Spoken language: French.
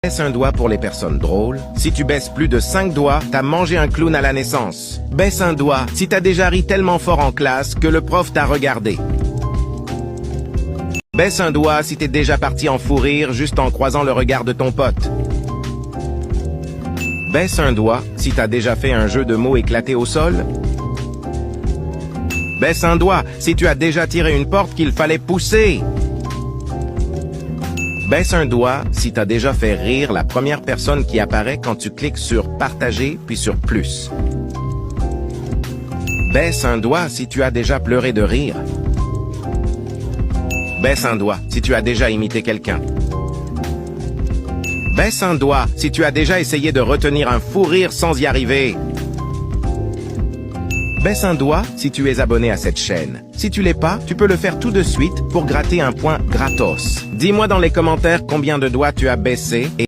Baisse un doigt pour les personnes drôles. Si tu baisses plus de 5 doigts, t'as mangé un clown à la naissance. Baisse un doigt si t'as déjà ri tellement fort en classe que le prof t'a regardé. Baisse un doigt si t'es déjà parti en fou rire juste en croisant le regard de ton pote. Baisse un doigt si t'as déjà fait un jeu de mots éclaté au sol. Baisse un doigt si tu as déjà tiré une porte qu'il fallait pousser. Baisse un doigt si t'as déjà fait rire la première personne qui apparaît quand tu cliques sur « Partager » puis sur « Plus ». Baisse un doigt si tu as déjà pleuré de rire. Baisse un doigt si tu as déjà imité quelqu'un. Baisse un doigt si tu as déjà essayé de retenir un fou rire sans y arriver. Baisse un doigt si tu es abonné à cette chaîne. Si tu l'es pas, tu peux le faire tout de suite pour gratter un point gratos. Dis-moi dans les commentaires combien de doigts tu as baissé et